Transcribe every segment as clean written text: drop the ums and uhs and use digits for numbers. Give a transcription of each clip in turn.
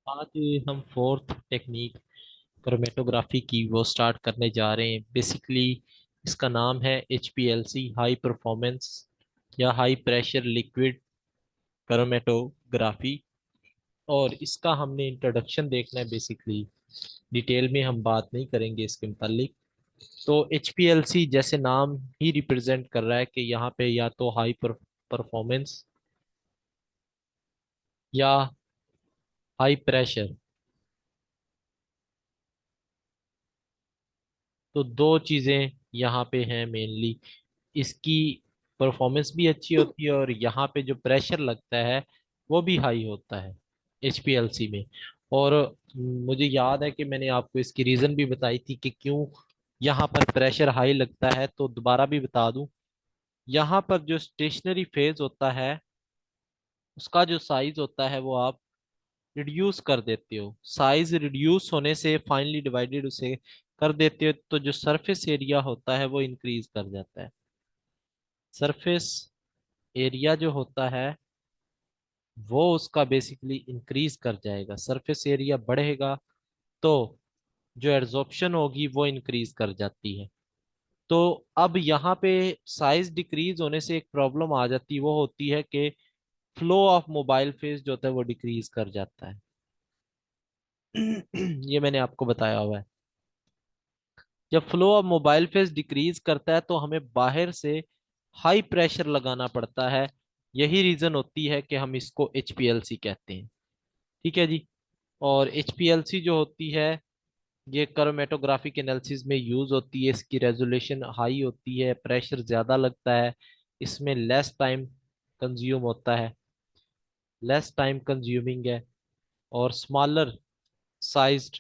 आज हम fourth technique chromatography की वो स्टार्ट करने जा रहे हैं। बेसिकली इसका नाम है HPLC, हाई परफॉर्मेंस या हाई प्रेशर लिक्विड क्रोमेटोग्राफी। और इसका हमने इंट्रोडक्शन देखना है। बेसिकली डिटेल में हम बात नहीं करेंगे इसके मुतालिक। तो HPLC जैसे नाम ही रिप्रेजेंट कर रहा है कि यहाँ पे या तो हाई परफॉर्मेंस या हाई प्रेशर, तो दो चीज़ें यहाँ पे हैं मेनली। इसकी परफॉर्मेंस भी अच्छी होती है और यहाँ पे जो प्रेशर लगता है वो भी हाई होता है HPLC में। और मुझे याद है कि मैंने आपको इसकी रीज़न भी बताई थी कि क्यों यहाँ पर प्रेशर हाई लगता है। तो दोबारा भी बता दूं, यहाँ पर जो स्टेशनरी फेज होता है उसका जो साइज होता है वो आप रिड्यूस कर देते हो। साइज रिड्यूस होने से फाइनली डिवाइडेड उसे कर देते हो, तो जो सरफेस एरिया होता है वो इंक्रीज कर जाता है। सरफेस एरिया जो होता है वो उसका बेसिकली इंक्रीज कर जाएगा। सरफेस एरिया बढ़ेगा तो जो एड्सॉर्प्शन होगी वो इंक्रीज कर जाती है। तो अब यहाँ पे साइज डिक्रीज होने से एक प्रॉब्लम आ जाती है, वो होती है कि फ्लो ऑफ मोबाइल फेज जो होता है वो डिक्रीज कर जाता है। ये मैंने आपको बताया हुआ है। जब flow of mobile phase decrease करता है तो हमें बाहर से हाई प्रेशर लगाना पड़ता है। यही रीजन होती है कि हम इसको HPLC कहते हैं। ठीक है जी। और HPLC जो होती है ये क्रोमेटोग्राफिक एनालिसिस में यूज होती है। इसकी रेजोल्यूशन हाई होती है, प्रेशर ज्यादा लगता है, इसमें लेस टाइम कंज्यूम होता है, लेस टाइम कंज्यूमिंग है। और स्मॉलर साइज्ड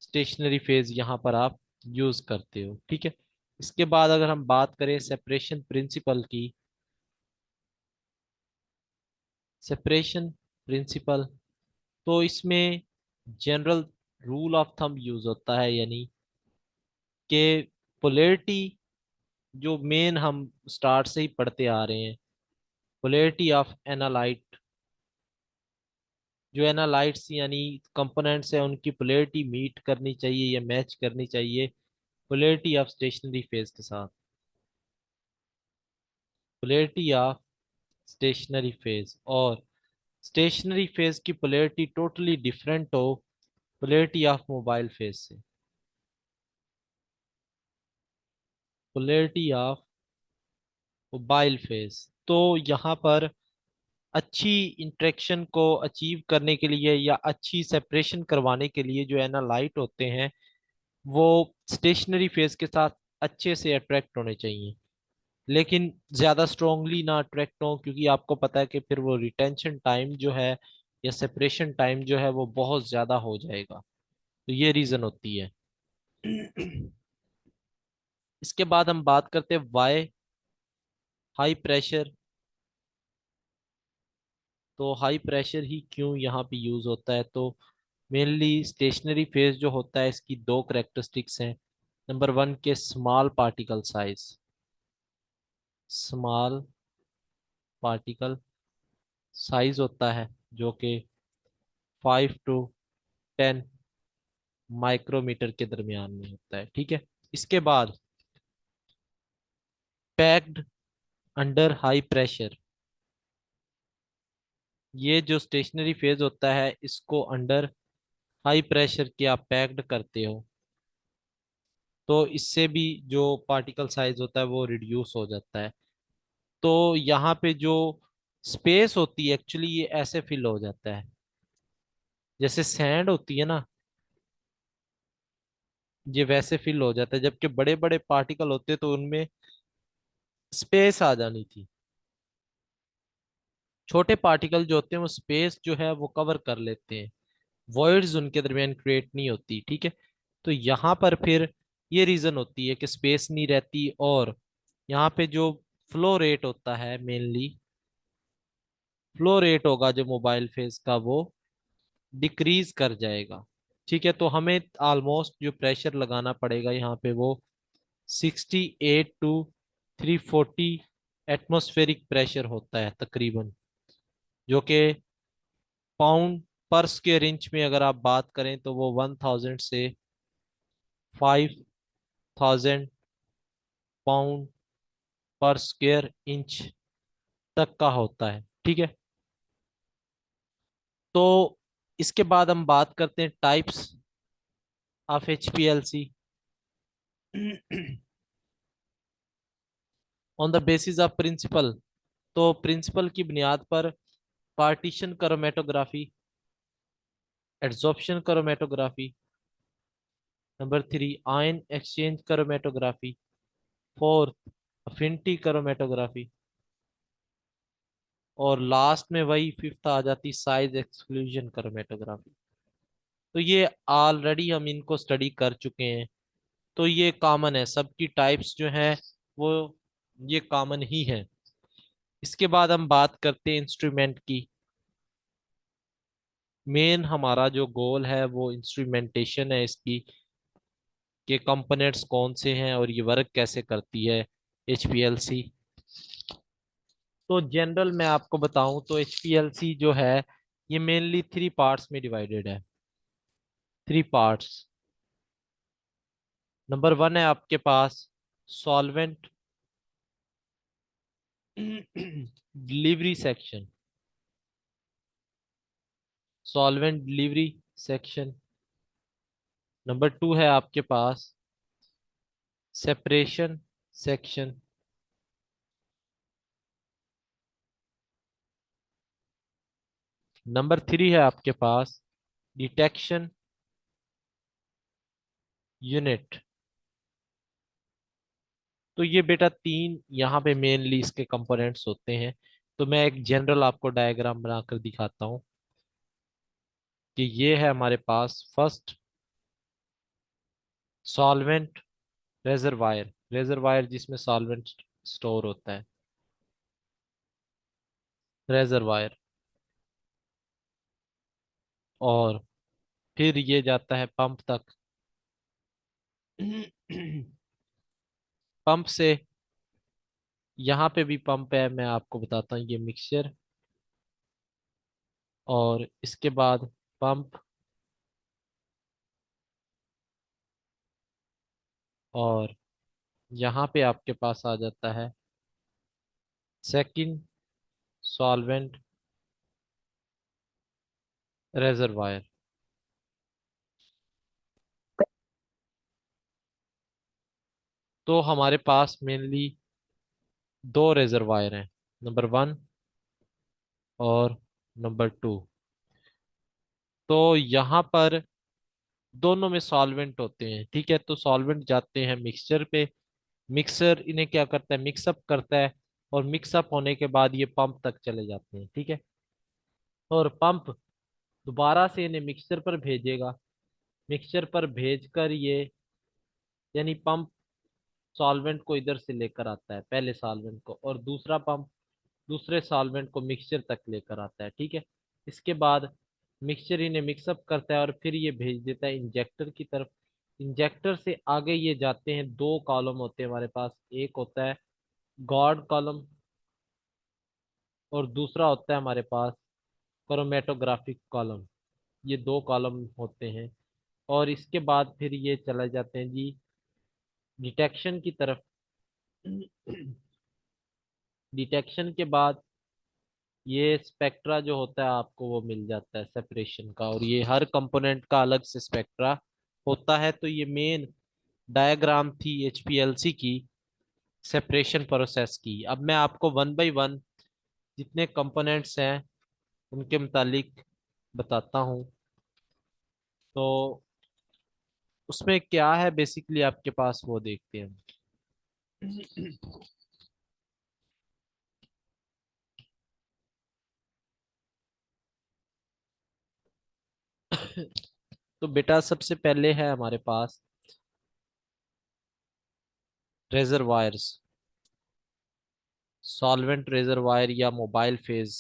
स्टेशनरी फेज यहाँ पर आप यूज करते हो। ठीक है। इसके बाद अगर हम बात करें सेपरेशन प्रिंसिपल की, सेपरेशन प्रिंसिपल, तो इसमें general rule of thumb use होता है, यानी कि पोलैरिटी जो मेन हम स्टार्ट से ही पढ़ते आ रहे हैं, पोलैरिटी ऑफ एनालाइट, जो एनालाइट्स यानी कंपोनेंट्स है उनकी पोलैरिटी मीट करनी चाहिए या मैच करनी चाहिए पोलैरिटी ऑफ स्टेशनरी फेज के साथ। पोलैरिटी ऑफ स्टेशनरी फेज और स्टेशनरी फेज की पोलैरिटी टोटली डिफरेंट हो पोलैरिटी ऑफ मोबाइल फेज से। पोलैरिटी ऑफ मोबाइल फेज, तो यहाँ पर अच्छी इंटरेक्शन को अचीव करने के लिए या अच्छी सेपरेशन करवाने के लिए जो एनालाइट होते हैं वो स्टेशनरी फेज के साथ अच्छे से अट्रैक्ट होने चाहिए, लेकिन ज्यादा स्ट्रोंगली ना अट्रैक्ट हो, क्योंकि आपको पता है कि फिर वो रिटेंशन टाइम जो है या सेपरेशन टाइम जो है वो बहुत ज्यादा हो जाएगा। तो ये रीजन होती है। इसके बाद हम बात करते हैं वाई हाई प्रेशर। तो हाई प्रेशर ही क्यों यहाँ पे यूज होता है, तो मेनली स्टेशनरी फेज जो होता है इसकी दो करेक्टरिस्टिक्स हैं। नंबर वन के small particle size, small particle size होता है जो कि 5 to 10 माइक्रोमीटर के दरमियान में होता है। ठीक है। इसके बाद पैक्ड अंडर हाई प्रेशर, ये जो स्टेशनरी फेज होता है इसको अंडर हाई प्रेशर के आप पैक्ड करते हो, तो इससे भी जो पार्टिकल साइज होता है वो रिड्यूस हो जाता है। तो यहाँ पे जो स्पेस होती है एक्चुअली ये ऐसे फिल हो जाता है जैसे सैंड होती है ना, ये वैसे फिल हो जाता है। जबकि बड़े बड़े पार्टिकल होते तो उनमें स्पेस आ जानी थी। छोटे पार्टिकल जो होते हैं वो स्पेस जो है वो कवर कर लेते हैं, वॉइड्स उनके दरमियान क्रिएट नहीं होती। ठीक है। तो यहाँ पर फिर ये रीजन होती है कि स्पेस नहीं रहती, और यहाँ पे जो फ्लो रेट होता है मेनली, फ्लो रेट होगा जो मोबाइल फेज का वो डिक्रीज कर जाएगा। ठीक है। तो हमें ऑलमोस्ट जो प्रेशर लगाना पड़ेगा यहाँ पे वो 68 to 340 एटमॉस्फेरिक प्रेशर होता है तकरीबन, जो कि पाउंड पर स्क्वायर इंच में अगर आप बात करें तो वो 1000 से 5000 पाउंड पर स्क्वायर इंच तक का होता है। ठीक है, तो इसके बाद हम बात करते हैं types of HPLC. On the basis of principle, तो प्रिंसिपल की बुनियाद पर partition chromatography, adsorption chromatography, number 3 ion exchange chromatography, fourth affinity chromatography, और लास्ट में वही फिफ्थ आ जाती साइज एक्सक्लूजन क्रोमेटोग्राफी। तो ये ऑलरेडी हम इनको स्टडी कर चुके हैं, तो ये कॉमन है, सबकी टाइप्स जो हैं वो ये कॉमन ही है। इसके बाद हम बात करते हैं इंस्ट्रूमेंट की। मेन हमारा जो गोल है वो इंस्ट्रूमेंटेशन है इसकी, के कंपोनेंट्स कौन से हैं और ये वर्क कैसे करती है एचपीएलसी। तो जनरल मैं आपको बताऊं तो एचपीएलसी जो है ये मेनली थ्री पार्ट्स में डिवाइडेड है। थ्री पार्ट्स, नंबर वन है आपके पास solvent delivery section, solvent delivery section. Number two है आपके पास सेपरेशन सेक्शन। नंबर थ्री है आपके पास डिटेक्शन यूनिट। तो ये बेटा तीन यहाँ पे मेनली इसके कंपोनेंट्स होते हैं। तो मैं एक जनरल आपको डायग्राम बनाकर दिखाता हूँ कि ये है हमारे पास फर्स्ट सॉल्वेंट रेजरवायर, रेजरवायर जिसमें सॉल्वेंट स्टोर होता है, रेजरवायर। और फिर ये जाता है पंप तक। पंप से यहाँ पे भी पंप है, मैं आपको बताता हूँ, ये मिक्सचर, और इसके बाद पंप, और यहाँ पे आपके पास आ जाता है सेकंड सॉल्वेंट रेजरवायर। तो हमारे पास मेनली दो रेजरवायर हैं, नंबर वन और नंबर टू। तो यहाँ पर दोनों में सॉल्वेंट होते हैं। ठीक है, तो सॉल्वेंट जाते हैं मिक्सचर पे, मिक्सर इन्हें क्या करता है, मिक्सअप करता है, और मिक्सअप होने के बाद ये पंप तक चले जाते हैं। ठीक है, और पंप दोबारा से इन्हें मिक्सचर पर भेजेगा, मिक्सचर पर भेजकर ये, यानी पंप सॉल्वेंट को इधर से लेकर आता है, पहले सॉल्वेंट को, और दूसरा पंप दूसरे सॉल्वेंट को मिक्सचर तक लेकर आता है। ठीक है, इसके बाद मिक्सचर इन्हें मिक्सअप करता है और फिर ये भेज देता है इंजेक्टर की तरफ। इंजेक्टर से आगे ये जाते हैं, दो कॉलम होते हैं हमारे पास, एक होता है गॉड कॉलम और दूसरा होता है हमारे पास क्रोमेटोग्राफिक कॉलम। ये दो कॉलम होते हैं, और इसके बाद फिर ये चले जाते हैं जी डिटेक्शन की तरफ। डिटेक्शन के बाद ये स्पेक्ट्रा जो होता है आपको वो मिल जाता है सेपरेशन का, और ये हर कंपोनेंट का अलग से स्पेक्ट्रा होता है। तो ये मेन डायग्राम थी एचपीएलसी की सेपरेशन प्रोसेस की। अब मैं आपको वन बाय वन जितने कंपोनेंट्स हैं उनके मुतालिक बताता हूँ। तो उसमें क्या है बेसिकली आपके पास वो देखते हैं। तो बेटा सबसे पहले है हमारे पास रेजरवायर्स, सॉल्वेंट रेजरवायर या मोबाइल फेज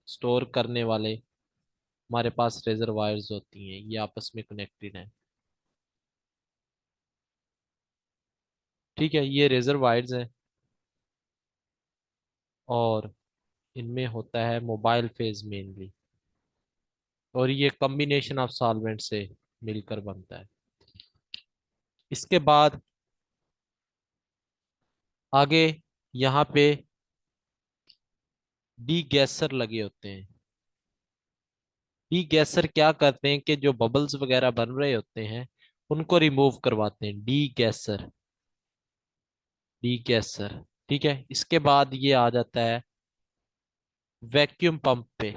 स्टोर करने वाले हमारे पास रेजरवायर्स होती हैं, ये आपस में कनेक्टेड हैं। ठीक है, ये रेजरवायर्स हैं, और इनमें होता है मोबाइल फेज मेनली। और ये कॉम्बिनेशन ऑफ सॉल्वेंट से मिलकर बनता है। इसके बाद आगे यहाँ पे डी गैसर लगे होते हैं। डी गैसर क्या करते हैं कि जो बबल्स वगैरह बन रहे होते हैं उनको रिमूव करवाते हैं। D गैसर, D गैसर। ठीक है, इसके बाद ये आ जाता है वैक्यूम पंप पे।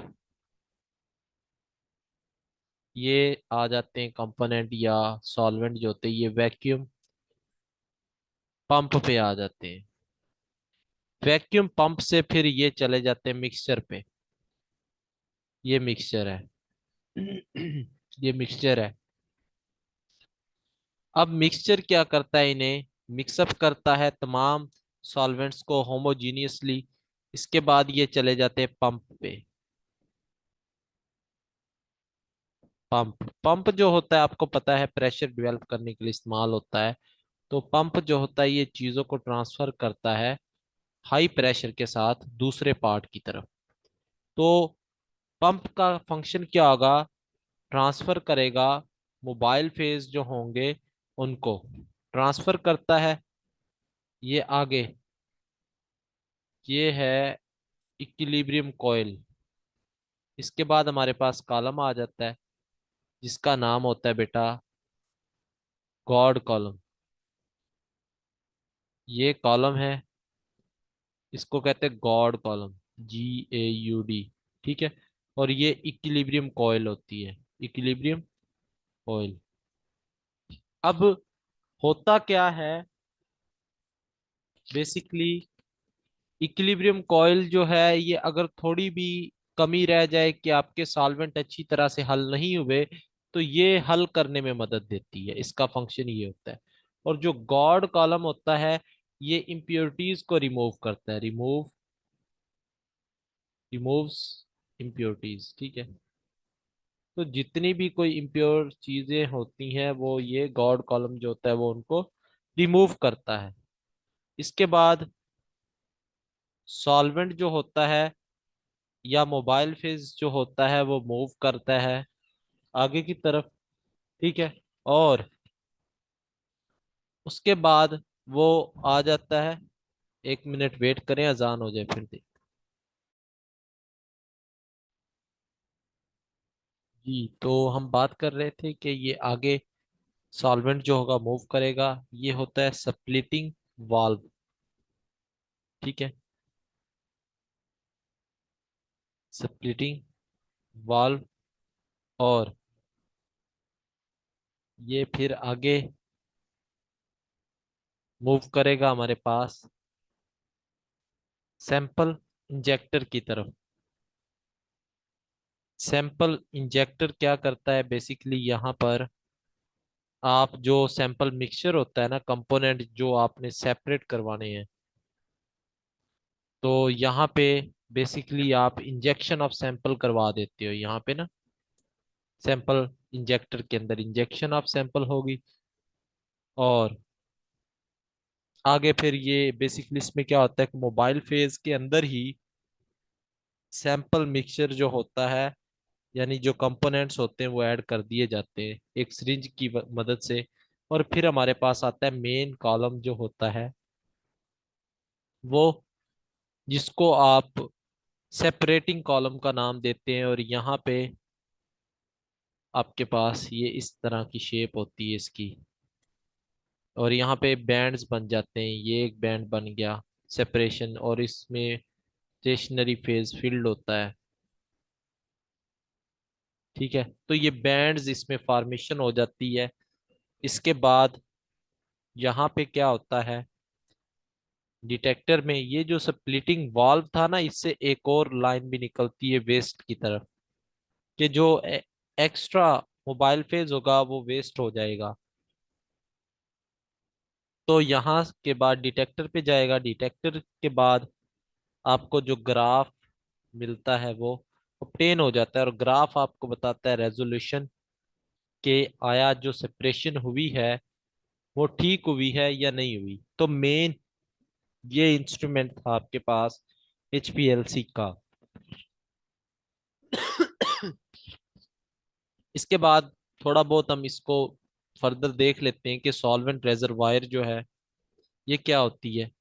ये आ जाते हैं कंपोनेंट या सॉल्वेंट जो होते हैं, ये वैक्यूम पंप पे आ जाते हैं। वैक्यूम पंप से फिर ये चले जाते हैं मिक्सचर पे। ये मिक्सचर है। ये मिक्सचर है। अब मिक्सचर क्या करता है, इन्हें मिक्सअप करता है तमाम सॉल्वेंट्स को होमोजीनियसली। इसके बाद ये चले जाते हैं पंप पे। पंप, पंप जो होता है आपको पता है प्रेशर डेवलप करने के लिए इस्तेमाल होता है। तो पंप जो होता है ये चीजों को ट्रांसफर करता है हाई प्रेशर के साथ दूसरे पार्ट की तरफ। तो पंप का फंक्शन क्या होगा, ट्रांसफर करेगा मोबाइल फेज जो होंगे उनको ट्रांसफर करता है। ये आगे ये है इक्विलिब्रियम कॉइल। इसके बाद हमारे पास कॉलम आ जाता है जिसका नाम होता है बेटा गॉड कॉलम। ये कॉलम है, इसको कहते हैं गॉड कॉलम, GAUD। ठीक है, और ये इक्विलिब्रियम कॉइल होती है, इक्विलिब्रियम कॉइल। अब होता क्या है बेसिकली, इक्विलिब्रियम कॉइल जो है ये अगर थोड़ी भी कमी रह जाए कि आपके सॉल्वेंट अच्छी तरह से हल नहीं हुए तो ये हल करने में मदद देती है। इसका फंक्शन ये होता है। और जो गॉड कॉलम होता है ये इम्प्योरिटीज को रिमूव करता है, रिमूव्स इम्प्योरिटीज। ठीक है, तो जितनी भी कोई इम्प्योर चीजें होती हैं वो ये गॉड कॉलम जो होता है वो उनको रिमूव करता है। इसके बाद सॉल्वेंट जो होता है या मोबाइल फेज जो होता है वो मूव करता है आगे की तरफ। ठीक है, और उसके बाद वो आ जाता है। 1 मिनट वेट करें, अजान हो जाए फिर देख। जी, तो हम बात कर रहे थे कि ये आगे सॉल्वेंट जो होगा मूव करेगा। ये होता है स्प्लिटिंग वाल्व। ठीक है, स्प्लिटिंग वाल्व। और ये फिर आगे मूव करेगा हमारे पास सैंपल इंजेक्टर की तरफ। सैंपल इंजेक्टर क्या करता है बेसिकली, यहाँ पर आप जो सैंपल मिक्सचर होता है ना, कंपोनेंट जो आपने सेपरेट करवाने हैं, तो यहाँ पे बेसिकली आप इंजेक्शन ऑफ सैंपल करवा देते हो। यहाँ पे ना सैंपल इंजेक्टर के अंदर इंजेक्शन ऑफ सैंपल होगी। और आगे फिर ये बेसिकली इसमें क्या होता है कि मोबाइल फेज के अंदर ही सैंपल मिक्सचर जो होता है यानी जो कंपोनेंट्स होते हैं वो ऐड कर दिए जाते हैं एक सिरिंज की मदद से। और फिर हमारे पास आता है मेन कॉलम जो होता है वो, जिसको आप सेपरेटिंग कॉलम का नाम देते हैं। और यहाँ पे आपके पास ये इस तरह की शेप होती है इसकी। और यहाँ पे बैंड्स बन जाते हैं, ये एक बैंड बन गया सेपरेशन, और इसमें स्टेशनरी फेज फील्ड होता है। ठीक है, तो ये बैंड्स इसमें फॉर्मेशन हो जाती है। इसके बाद यहाँ पे क्या होता है, डिटेक्टर में ये जो स्प्लिटिंग वाल्व था ना, इससे एक और लाइन भी निकलती है वेस्ट की तरफ, कि जो एक्स्ट्रा मोबाइल फेज होगा वो वेस्ट हो जाएगा। तो यहाँ के बाद डिटेक्टर पे जाएगा। डिटेक्टर के बाद आपको जो ग्राफ मिलता है वो ऑब्टेन हो जाता है, और ग्राफ आपको बताता है रेजोल्यूशन के आया जो सेपरेशन हुई है वो ठीक हुई है या नहीं हुई। तो मेन ये इंस्ट्रूमेंट था आपके पास HPLC का। इसके बाद थोड़ा बहुत हम इसको फर्दर देख लेते हैं कि सॉल्वेंट रेजरवायर जो है ये क्या होती है।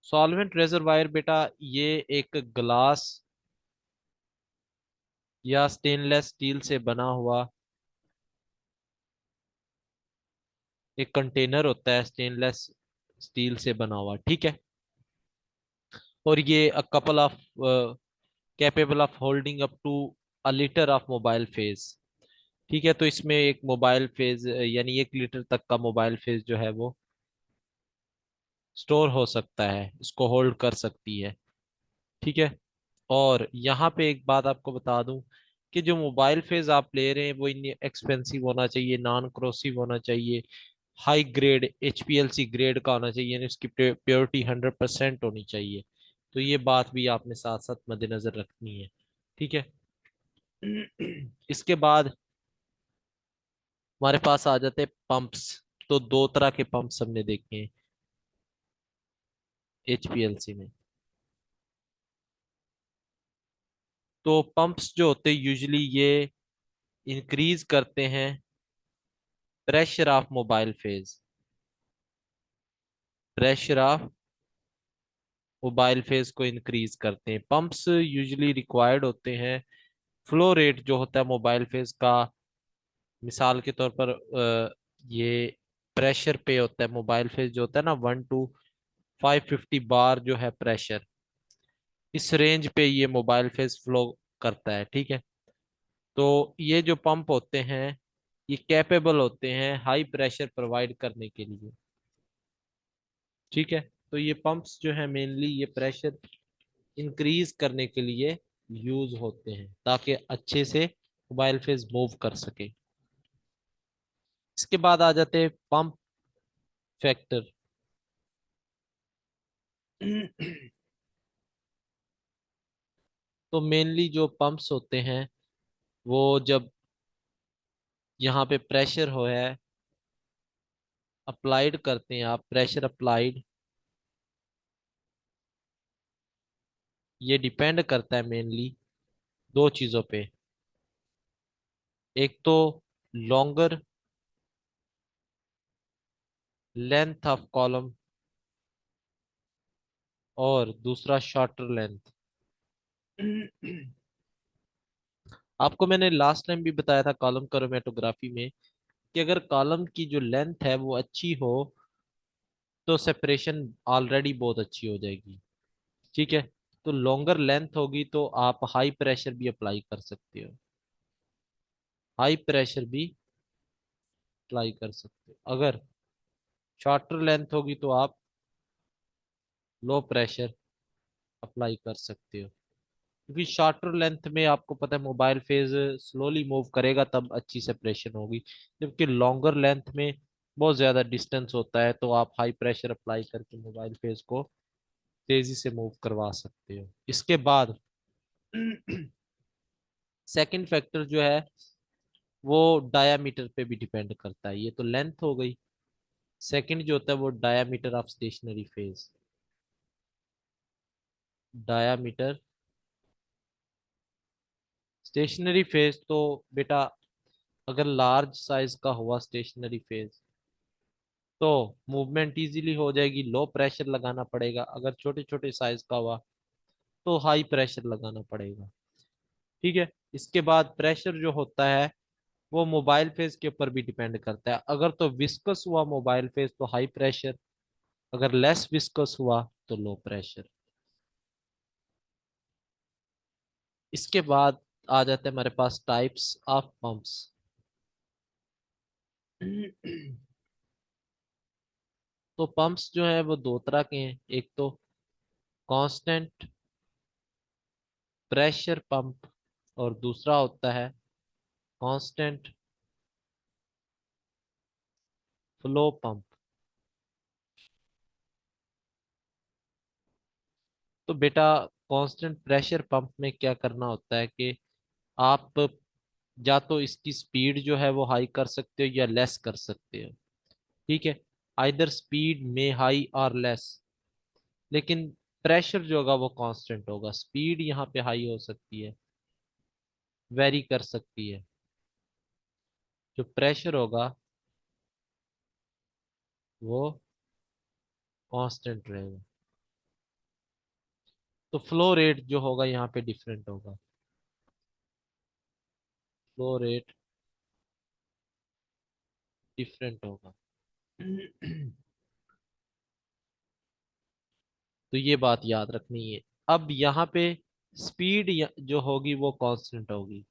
सॉल्वेंट रेजरवायर बेटा ये एक ग्लास या स्टेनलेस स्टील से बना हुआ एक कंटेनर होता है, स्टेनलेस स्टील से बना हुआ, ठीक है। और ये a couple of capable of holding up to a litre of mobile phase, ठीक है। तो इसमें एक मोबाइल फेज यानी 1 लीटर तक का मोबाइल फेज जो है वो स्टोर हो सकता है, इसको होल्ड कर सकती है, ठीक है। और यहाँ पे एक बात आपको बता दूं कि जो मोबाइल फेज आप ले रहे हैं वो इन एक्सपेंसिव होना चाहिए, नॉन क्रोसिव होना चाहिए, हाई ग्रेड एचपीएलसी ग्रेड का होना चाहिए, यानी उसकी प्योरिटी 100% होनी चाहिए। तो ये बात भी आपने साथ साथ मद्देनजर रखनी है, ठीक है। इसके बाद हमारे पास आ जाते हैं पंप्स। तो दो तरह के पंप्स हमने देखे हैं एचपीएलसी में। तो पंप्स जो होते हैं यूजुअली ये इंक्रीज करते हैं pressure of mobile phase, pressure of mobile phase को इंक्रीज करते हैं। पंप्स यूजुअली रिक्वायर्ड होते हैं, फ्लो रेट जो होता है मोबाइल फेज का, मिसाल के तौर पर ये प्रेशर पे होता है मोबाइल फेज जो होता है ना, 1 to 550 बार जो है प्रेशर, इस रेंज पे ये मोबाइल फेज फ्लो करता है, ठीक है। तो ये जो पंप होते हैं ये कैपेबल होते हैं हाई प्रेशर प्रोवाइड करने के लिए, ठीक है। तो ये पंप्स जो है मेनली ये प्रेशर इंक्रीज करने के लिए यूज होते हैं ताकि अच्छे से मोबाइल फेज मूव कर सके। इसके बाद आ जाते हैं पंप फैक्टर। तो मेनली जो पंप्स होते हैं वो जब यहाँ पे प्रेशर हो है अप्लाइड करते हैं, आप प्रेशर अप्लाइड, ये डिपेंड करता है मेनली दो चीजों पे। एक तो लॉन्गर लेंथ ऑफ कॉलम और दूसरा शॉर्टर लेंथ। आपको मैंने लास्ट टाइम भी बताया था कॉलम क्रोमेटोग्राफी में कि अगर कॉलम की जो लेंथ है वो अच्छी हो तो सेपरेशन ऑलरेडी बहुत अच्छी हो जाएगी, ठीक है। तो लॉन्गर लेंथ होगी तो आप हाई प्रेशर भी अप्लाई कर सकते हो, हाई प्रेशर भी अप्लाई कर सकते हो। अगर शॉर्टर लेंथ होगी तो आप लो प्रेशर अप्लाई कर सकते हो, क्योंकि शॉर्टर लेंथ में आपको पता है मोबाइल फेज स्लोली मूव करेगा तब अच्छी सेपरेशन होगी, जबकि लॉन्गर लेंथ में बहुत ज्यादा डिस्टेंस होता है तो आप हाई प्रेशर अप्लाई करके मोबाइल फेज को तेजी से मूव करवा सकते हो। इसके बाद सेकंड फैक्टर जो है वो डायामीटर पे भी डिपेंड करता है, ये तो लेंथ हो गई। सेकंड जो होता है वो diameter of stationary phase, diameter stationary phase. तो बेटा अगर लार्ज साइज का हुआ स्टेशनरी फेज तो मूवमेंट इजीली हो जाएगी, लो प्रेशर लगाना पड़ेगा। अगर छोटे छोटे साइज का हुआ तो हाई प्रेशर लगाना पड़ेगा, ठीक है। इसके बाद प्रेशर जो होता है वो मोबाइल फेज के ऊपर भी डिपेंड करता है। अगर तो विस्कस हुआ मोबाइल फेज तो हाई प्रेशर, अगर लेस विस्कस हुआ तो लो प्रेशर। इसके बाद आ जाते हैं हमारे पास टाइप्स ऑफ पंप्स। तो पंप्स जो है वो दो तरह के हैं, एक तो कांस्टेंट प्रेशर पंप और दूसरा होता है कांस्टेंट फ्लो पंप। तो बेटा कांस्टेंट प्रेशर पंप में क्या करना होता है कि आप या तो इसकी स्पीड जो है वो हाई कर सकते हो या लेस कर सकते हो, ठीक है। आइदर स्पीड में हाई और लेस, लेकिन प्रेशर जो होगा वो कांस्टेंट होगा। स्पीड यहाँ पे हाई हो सकती है, वेरी कर सकती है, जो प्रेशर होगा वो कांस्टेंट रहेगा। तो फ्लो रेट जो होगा यहाँ पे डिफरेंट होगा, फ्लो रेट डिफरेंट होगा। तो ये बात याद रखनी है। अब यहाँ पे स्पीड जो होगी वो कांस्टेंट होगी,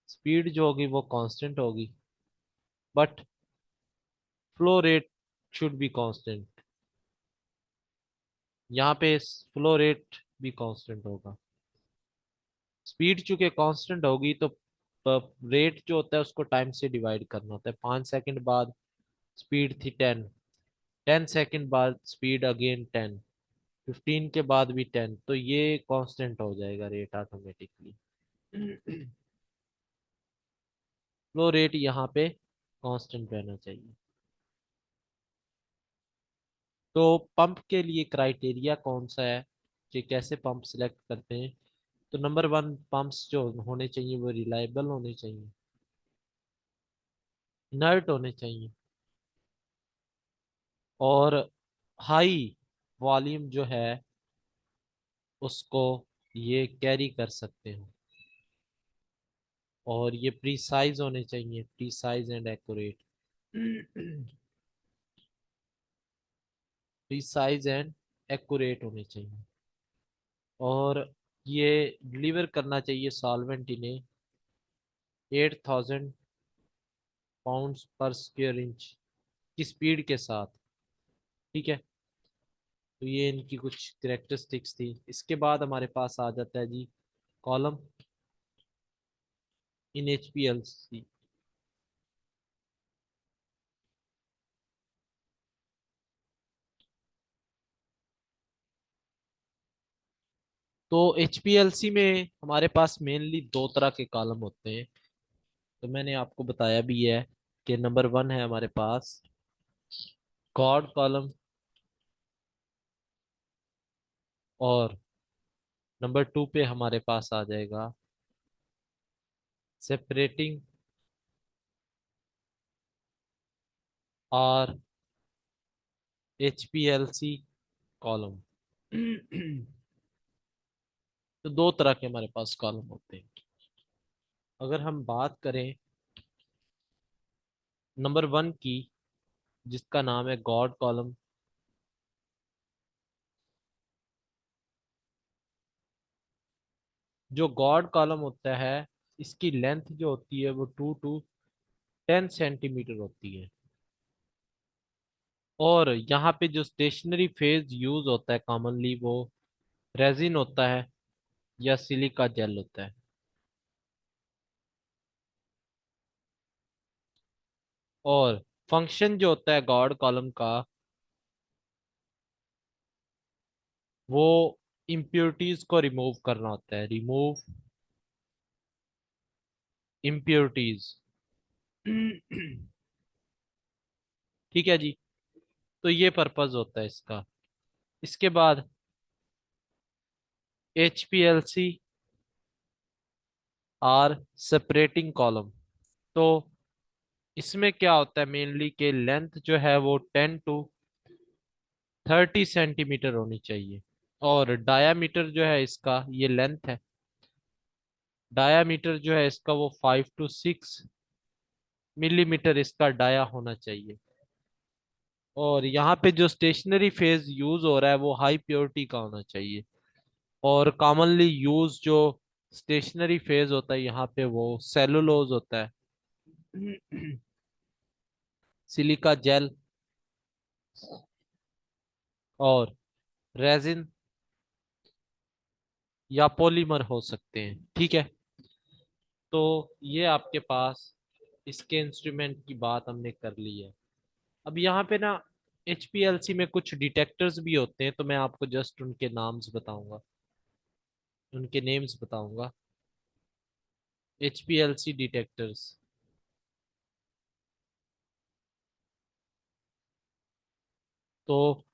स्पीड जो होगी वो कांस्टेंट होगी, but flow rate should be constant. यहाँ पे फ्लो रेट भी कांस्टेंट होगा। स्पीड चूंकि कांस्टेंट होगी तो रेट जो होता है उसको टाइम से डिवाइड करना होता है। 5 सेकंड बाद स्पीड थी 10, 10 सेकंड बाद स्पीड अगेन 10, 15 के बाद भी 10, तो ये कांस्टेंट हो जाएगा रेट ऑटोमेटिकली। फ्लो रेट यहाँ पे कांस्टेंट रहना चाहिए। तो पंप के लिए क्राइटेरिया कौन सा है कि कैसे पंप सिलेक्ट करते हैं? तो नंबर वन, पंप्स जो होने चाहिए वो रिलायबल होने चाहिए, इनर्ट होने चाहिए, और हाई वॉल्यूम जो है उसको ये कैरी कर सकते हो, और ये प्रीसाइज होने चाहिए, precise and accurate. Precise and accurate होने चाहिए, और ये डिलीवर करना चाहिए सॉल्वेंट इन्हें 8,000 पाउंड्स पर स्क्वायर इंच की स्पीड के साथ। ठीक है, तो ये इनकी कुछ करेक्टरिस्टिक्स थी। इसके बाद हमारे पास आ जाता है जी कॉलम इन HPLC। तो HPLC में हमारे पास मेनली दो तरह के कॉलम होते हैं। तो मैंने आपको बताया भी है कि नंबर वन है हमारे पास गॉड कॉलम, और नंबर टू पे हमारे पास आ जाएगा सेपरेटिंग और HPLC कॉलम। तो दो तरह के हमारे पास कॉलम होते हैं। अगर हम बात करें नंबर वन की, जिसका नाम है गॉड कॉलम, जो गॉड कॉलम होता है इसकी लेंथ जो होती है वो 2 to 10 सेंटीमीटर होती है। और यहाँ पे जो स्टेशनरी फेज यूज होता है कॉमनली वो रेजिन होता है या सिलिका जेल होता है। और फंक्शन जो होता है गॉड कॉलम का वो इम्प्योरिटीज को रिमूव करना होता है, रिमूव इम्प्योरिटीज। ठीक है जी, तो ये पर्पज होता है इसका। इसके बाद HPLC आर सेपरेटिंग कॉलम। तो इसमें क्या होता है मेनली के लेंथ जो है वो 10 to 30 सेंटीमीटर होनी चाहिए, और डायामीटर जो है इसका, ये लेंथ है, डायामीटर जो है इसका वो 5 to 6 मिलीमीटर इसका डाया होना चाहिए। और यहाँ पे जो स्टेशनरी फेज यूज हो रहा है वो हाई प्योरिटी का होना चाहिए। और कॉमनली यूज जो स्टेशनरी फेज होता है यहाँ पे वो सेलुलोज होता है, सिलिका जेल और रेजिन या पॉलीमर हो सकते हैं। ठीक है, तो ये आपके पास इसके इंस्ट्रूमेंट की बात हमने कर ली है। अब यहाँ पे ना HPLC में कुछ डिटेक्टर्स भी होते हैं, तो मैं आपको जस्ट उनके नाम्स बताऊंगा, उनके नेम्स बताऊंगा। HPLC डिटेक्टर्स, तो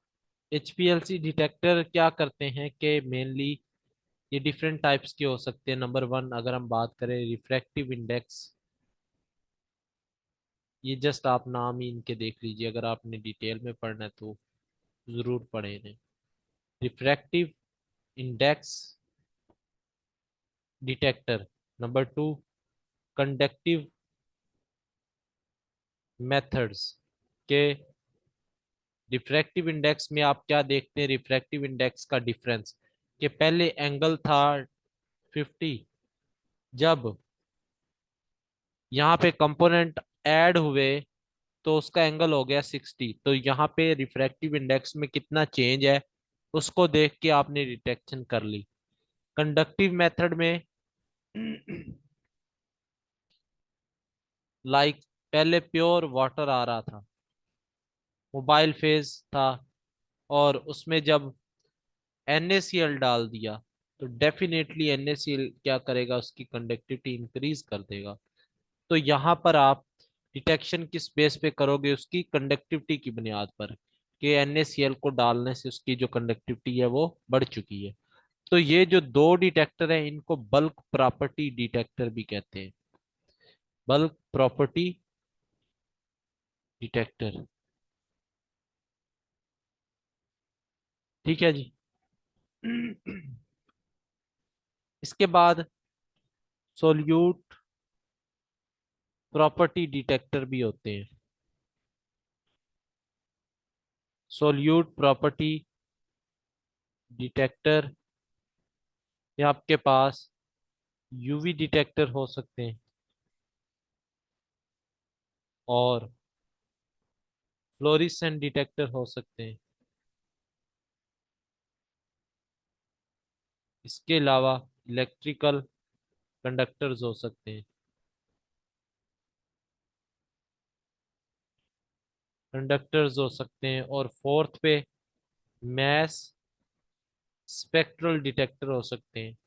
एचपीएलसी डिटेक्टर क्या करते हैं कि मेनली ये डिफरेंट टाइप्स के हो सकते हैं। नंबर वन, अगर हम बात करें रिफ्रैक्टिव इंडेक्स, ये जस्ट आप नाम ही इनके देख लीजिए, अगर आपने डिटेल में पढ़ना है तो जरूर पढ़े इन्हें। Refractive index detector. Number two, conductive methods के रिफ्रैक्टिव इंडेक्स में आप क्या देखते हैं, रिफ्रैक्टिव इंडेक्स का डिफरेंस कि पहले एंगल था 50, जब यहाँ पे कंपोनेंट ऐड हुए तो उसका एंगल हो गया 60। तो यहाँ पे रिफ्रैक्टिव इंडेक्स में कितना चेंज है उसको देख के आपने डिटेक्शन कर ली। कंडक्टिव मेथड में लाइक पहले प्योर वाटर आ रहा था, मोबाइल फेज था, और उसमें जब NaCl डाल दिया तो डेफिनेटली NaCl क्या करेगा, उसकी कंडक्टिविटी इंक्रीज कर देगा। तो यहाँ पर आप डिटेक्शन किस बेस पे करोगे, उसकी कंडक्टिविटी की बुनियाद पर, कि NaCl को डालने से उसकी जो कंडक्टिविटी है वो बढ़ चुकी है। तो ये जो दो डिटेक्टर हैं इनको बल्क प्रॉपर्टी डिटेक्टर भी कहते हैं। Bulk property detector. ठीक है जी। इसके बाद सोल्यूट प्रॉपर्टी डिटेक्टर भी होते हैं। सोल्यूट प्रॉपर्टी डिटेक्टर, या आपके पास यूवी डिटेक्टर हो सकते हैं, और फ्लोरिसेंट डिटेक्टर हो सकते हैं। इसके अलावा इलेक्ट्रिकल कंडक्टर्स हो सकते हैं, कंडक्टर्स हो सकते हैं, और फोर्थ पे मैस स्पेक्ट्रल डिटेक्टर हो सकते हैं,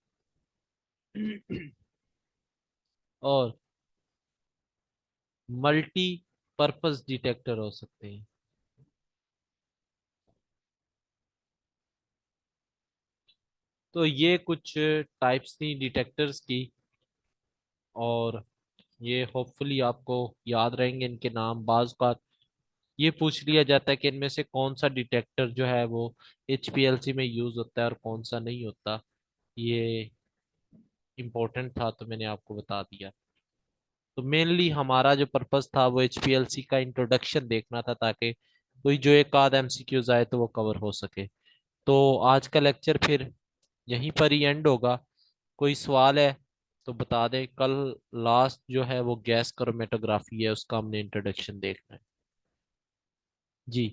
और मल्टी पर्पस डिटेक्टर हो सकते हैं। तो ये कुछ टाइप्स थी डिटेक्टर्स की, और ये होपफुली आपको याद रहेंगे इनके नाम। बाज का ये पूछ लिया जाता है कि इनमें से कौन सा डिटेक्टर जो है वो एचपीएलसी में यूज होता है और कौन सा नहीं होता। ये इम्पोर्टेंट था तो मैंने आपको बता दिया। तो मेनली हमारा जो पर्पस था वो एचपीएलसी का इंट्रोडक्शन देखना था, ताकि कोई जो एक आध एमसीक्यूज आए तो वो कवर हो सके। तो आज का लेक्चर फिर यहीं पर ही एंड होगा। कोई सवाल है तो बता दें। कल लास्ट जो है वो गैस क्रोमेटोग्राफी है, उसका हमने इंट्रोडक्शन देखना है। जी।